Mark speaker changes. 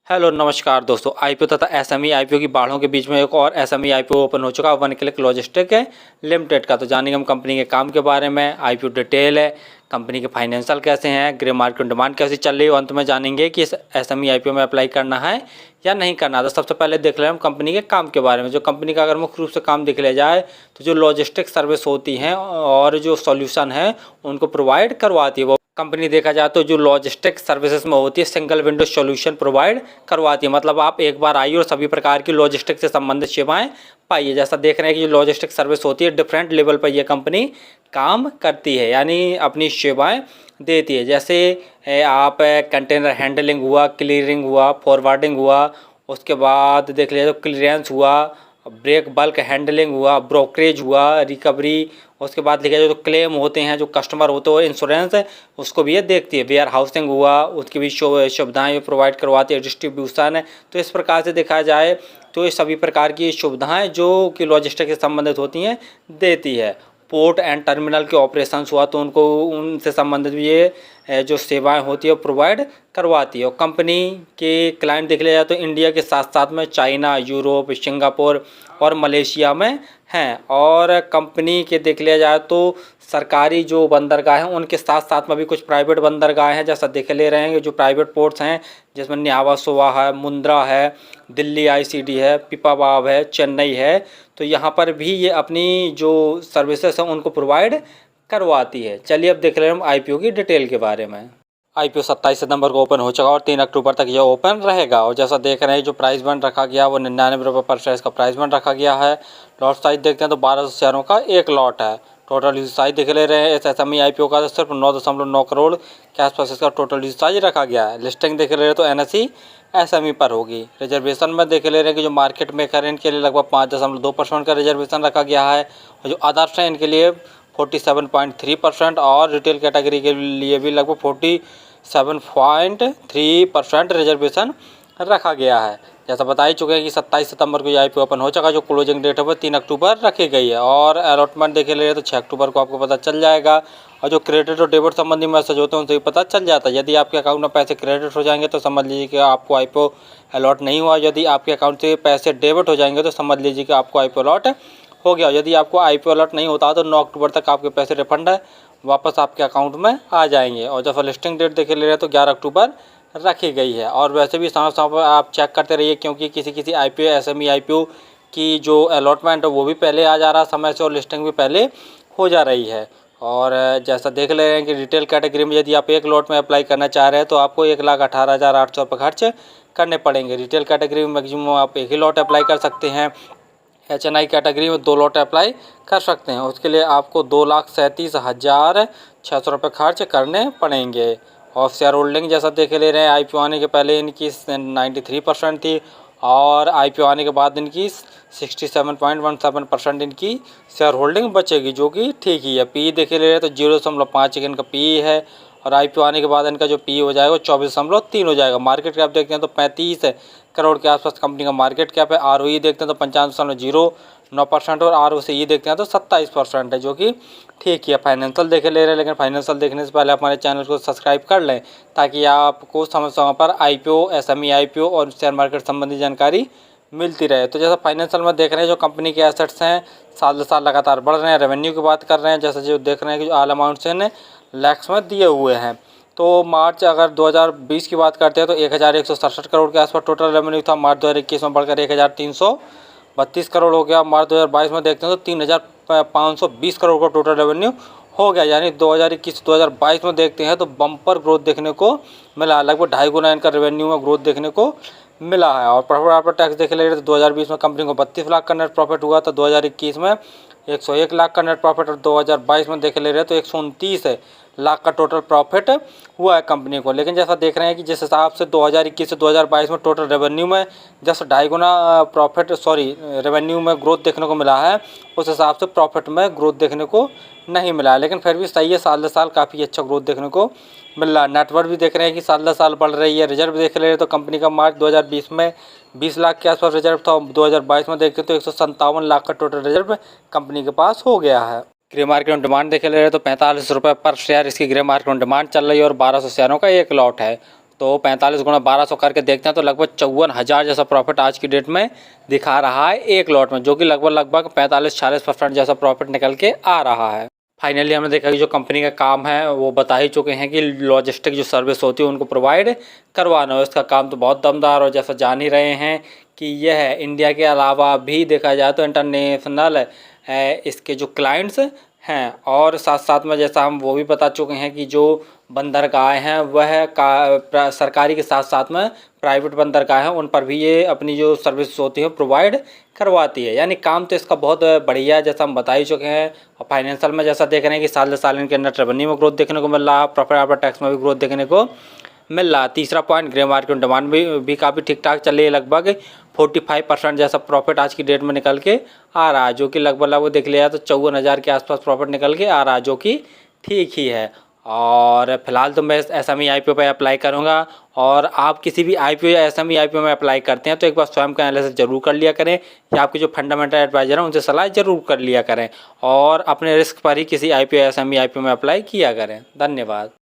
Speaker 1: Hello नमस्कार दोस्तों। IPO तथा एसएमई आईपीओ की बाढ़ों के बीच में एक और एसएमई आईपीओ ओपन हो चुका है, वन क्लिक लॉजिस्टिक है लिमिटेड का। तो जानेंगे हम कंपनी के काम के बारे में, आईपीओ डिटेल है, कंपनी के फाइनेंशियल कैसे हैं, ग्रे मार्केट डिमांड कैसी चल रही है। अंत में जानेंगे कि इस एसएमई आईपीओ में अप्लाई करना है या नहीं करना। तो सबसे पहले देख लें हम कंपनी के काम के बारे में। जो कंपनी का अगर मुख्य रूप से काम देख लिया जाए तो जो लॉजिस्टिक सर्विस होती हैं और जो सॉल्यूशन है उनको प्रोवाइड करवाती है वो कंपनी देखा जाए तो जो लॉजिस्टिक सर्विसेज में होती है सिंगल विंडो सॉल्यूशन प्रोवाइड करवाती है। मतलब आप एक बार आइए और सभी प्रकार की लॉजिस्टिक से संबंधित सेवाएं पाइए। जैसा देख रहे हैं कि जो लॉजिस्टिक सर्विस होती है डिफरेंट लेवल पर यह कंपनी काम करती है, यानी अपनी सेवाएं देती है। जैसे आप कंटेनर हैंडलिंग हुआ, क्लियरिंग हुआ, फॉरवर्डिंग हुआ, उसके बाद देख लीजिए तो क्लियरेंस हुआ, ब्रेक बल्क हैंडलिंग हुआ, ब्रोकरेज हुआ, रिकवरी, उसके बाद लिखा जाए तो क्लेम होते हैं, जो कस्टमर होते हैं इंश्योरेंस है उसको भी ये देखती है। वेयर हाउसिंग हुआ, उसकी भी सुविधाएँ प्रोवाइड करवाती है। डिस्ट्रीब्यूशन है, तो इस प्रकार से देखा जाए तो ये सभी प्रकार की सुविधाएं जो कि लॉजिस्टिक से संबंधित होती हैं देती है। पोर्ट एंड टर्मिनल के ऑपरेशंस हुआ तो उनको उनसे संबंधित भी ये जो सेवाएं होती है वो प्रोवाइड करवाती है। और कंपनी के क्लाइंट देख लिया जाए तो इंडिया के साथ साथ में चाइना, यूरोप, सिंगापुर और मलेशिया में हैं। और कंपनी के देख लिया जाए तो सरकारी जो बंदरगाह हैं उनके साथ साथ में भी कुछ प्राइवेट बंदरगाह हैं। जैसा देख ले रहे हैं जो प्राइवेट पोर्ट्स हैं जिसमें न्यावा सोवा है, मुंद्रा है, दिल्ली आईसीडी है, पिपावाव है, चेन्नई है। तो यहाँ पर भी ये अपनी जो सर्विसेज हैं उनको प्रोवाइड करवाती है। चलिए अब देख रहे हैं हम आईपीओ की डिटेल के बारे में। आईपीओ 27 सितंबर को ओपन हो चुका और 3 अक्टूबर तक यह ओपन रहेगा। और जैसा देख रहे हैं जो प्राइस बैंड रखा गया वो 99 रुपये पर शेयर का प्राइस बैंड रखा गया है। लॉट साइज देखते हैं तो 1200 शेयरों का एक लॉट है। टोटल यूज साइज देख ले रहे हैं इस एसएमई आईपीओ का सिर्फ 9.9 करोड़ के आसपास इसका टोटल यूज साइज रखा गया है। लिस्टिंग देख ले रहे हैं तो एनएसई एसएमई पर होगी। रिजर्वेशन में देख ले रहे हैं कि जो मार्केट मेकर है इनके लिए लगभग 5.2% का रिजर्वेशन रखा गया है। और जो अदर्स हैं इनके लिए 47.3% और रिटेल कैटेगरी के लिए भी लगभग 47.3% रिजर्वेशन रखा गया है। जैसा बता ही चुके हैं कि 27 सितंबर को ये आईपीओ ओपन हो चुका, जो क्लोजिंग डेट है वो 3 अक्टूबर रखी गई है। और अलॉटमेंट देखे ले तो 6 अक्टूबर को आपको पता चल जाएगा। और जो क्रेडिट और डेबिट संबंधी मैसेज होते हैं उनसे भी पता चल जाता है। यदि आपके अकाउंट में पैसे क्रेडिट हो जाएंगे तो समझ लीजिए कि आपको आईपीओ अलॉट नहीं हुआ। यदि आपके अकाउंट से पैसे डेबिट हो जाएंगे तो समझ लीजिए कि आपको आईपीओ अलॉट हो गया। यदि आपको आईपीओ अलॉट नहीं होता तो 9 अक्टूबर तक आपके पैसे रिफंड है वापस आपके अकाउंट में आ जाएंगे। और जब लिस्टिंग डेट देखे ले रहे हैं तो 11 अक्टूबर रखी गई है। और वैसे भी समय समय पर आप चेक करते रहिए, क्योंकि किसी आईपीओ एसएमई आईपीओ की जो अलॉटमेंट है वो भी पहले आ जा रहा है समय से और लिस्टिंग भी पहले हो जा रही है। और जैसा देख ले रहे हैं कि रिटेल कैटेगरी में यदि आप एक लॉट में अप्लाई करना चाह रहे हैं तो आपको 1,18,800 रुपये खर्च करने पड़ेंगे। रिटेल कैटेगरी में मैक्सिमम आप एक ही लॉट अप्लाई कर सकते हैं। एचएनआई कैटेगरी में 2 लॉट अप्लाई कर सकते हैं। उसके लिए आपको 2,37,600 रुपये खर्च करने पड़ेंगे। और शेयर होल्डिंग जैसा देख ले रहे हैं आईपीओ आने के पहले इनकी 93% थी और आईपीओ आने के बाद इनकी 67.17% इनकी शेयर होल्डिंग बचेगी, जो कि ठीक ही है। पी देख ले रहे हैं तो 0.5 इनका पी है और आईपीओ आने के बाद इनका जो पी हो जाएगा 24.3 हो जाएगा। मार्केट कैप देखते हैं तो 35 करोड़ के आसपास कंपनी का मार्केट कैप है। आरओई देखते हैं तो 55.09% और आरओसीई देखते हैं तो 27% है, जो कि ठीक है। फाइनेंशियल देखे ले रहे हैं, लेकिन फाइनेंशियल देखने से पहले हमारे चैनल को सब्सक्राइब कर लें ताकि आपको समय समय पर आईपीओ, एसएमई आईपीओ और शेयर मार्केट संबंधी जानकारी मिलती रहे। तो जैसा फाइनेंशियल में देख रहे हैं जो कंपनी के एसेट्स हैं साल साल लगातार बढ़ रहे हैं। रेवेन्यू की बात कर रहे हैं, जैसे जो देख रहे हैं कि जो ऑल अमाउंट्स हैं लैक्स में दिए हुए हैं। तो मार्च अगर 2020 की बात करते हैं तो 1,167 करोड़ के आसपास टोटल रेवेन्यू था। मार्च 2021 में बढ़कर 1,332 करोड़ हो गया। मार्च 2022 में देखते हैं तो 3,520 करोड़ का टोटल रेवेन्यू हो गया। यानी 2021-2022 में देखते हैं तो बम्पर ग्रोथ देखने को मिला। लगभग 2.5 गुना इनका रेवेन्यू में ग्रोथ देखने को मिला है। और प्रॉफिट आफ्टर टैक्स देख ले रहे तो 2020 में कंपनी को 32 लाख का नेट प्रॉफिट हुआ था। 2021 में 101 लाख का नेट प्रॉफिट और 2022 में देख ले रहे तो 129 लाख का टोटल प्रॉफिट हुआ है कंपनी को। लेकिन जैसा देख रहे हैं कि जिस हिसाब से 2021 से 2022 में टोटल रेवेन्यू में जैसे 2.5 गुना रेवेन्यू में ग्रोथ देखने को मिला है, उस हिसाब से प्रॉफिट में ग्रोथ देखने को नहीं मिला है। लेकिन फिर भी सही है, साल दर साल काफ़ी अच्छा ग्रोथ देखने को मिल रहा है। नेटवर्थ भी देख रहे हैं कि साल दर साल बढ़ रही है। रिजर्व देख रहे हैं तो कंपनी का मार्च 2020 में 20 लाख के आसपास रिजर्व था। 2022 में देखते तो 157 लाख का टोटल रिजर्व कंपनी के पास हो गया है। ग्रे मार्केट में डिमांड देखे ले रहे तो 45 रुपये पर शेयर इसकी ग्रे मार्केट में डिमांड चल रही है और 1200 शेयरों का एक लॉट है। तो 45 गुणा 1200 करके देखते हैं तो लगभग 54,000 जैसा प्रॉफिट आज की डेट में दिखा रहा है एक लॉट में, जो कि लगभग 45-46% जैसा प्रॉफिट निकल के आ रहा है। फाइनली हमने देखा कि जो कंपनी का काम है वो बता ही चुके हैं कि लॉजिस्टिक जो सर्विस होती है उनको प्रोवाइड करवाना है। इसका काम तो बहुत दमदार, और जैसा जान ही रहे हैं कि यह इंडिया के अलावा भी देखा जाए तो इंटरनेशनल इसके जो क्लाइंट्स हैं, और साथ साथ में जैसा हम वो भी बता चुके हैं कि जो बंदरगाह हैं वह सरकारी के साथ साथ में प्राइवेट बंदरगाह हैं, उन पर भी ये अपनी जो सर्विस होती है प्रोवाइड करवाती है। यानी काम तो इसका बहुत बढ़िया है, जैसा हम बता ही चुके हैं। और फाइनेंशियल में जैसा देख रहे हैं कि साल साल इनके अंदर रेवेन्यू में ग्रोथ देखने को मिल रहा है, प्रॉफिट आफ्टर टैक्स में भी ग्रोथ देखने को मिल रहा है। तीसरा पॉइंट, ग्रे मार्केट में डिमांड भी काफ़ी ठीक ठाक चल रही है, लगभग 45% जैसा प्रॉफिट आज की डेट में निकल के आ रहा है, जो कि लगभग देख लिया तो 54,000 के आसपास प्रॉफिट निकल के आ रहा है, जो कि ठीक ही है। और फिलहाल तो मैं SME IPO पर अप्लाई करूंगा, और आप किसी भी IPO या SME IPO में अप्लाई करते हैं तो एक बार स्वयं का एनालिसिस जरूर कर लिया करें, या आपके जो फंडामेंटल एडवाइजर हैं उनसे सलाह जरूर कर लिया करें, और अपने रिस्क पर ही किसी IPO या SME IPO में अप्लाई किया करें। धन्यवाद।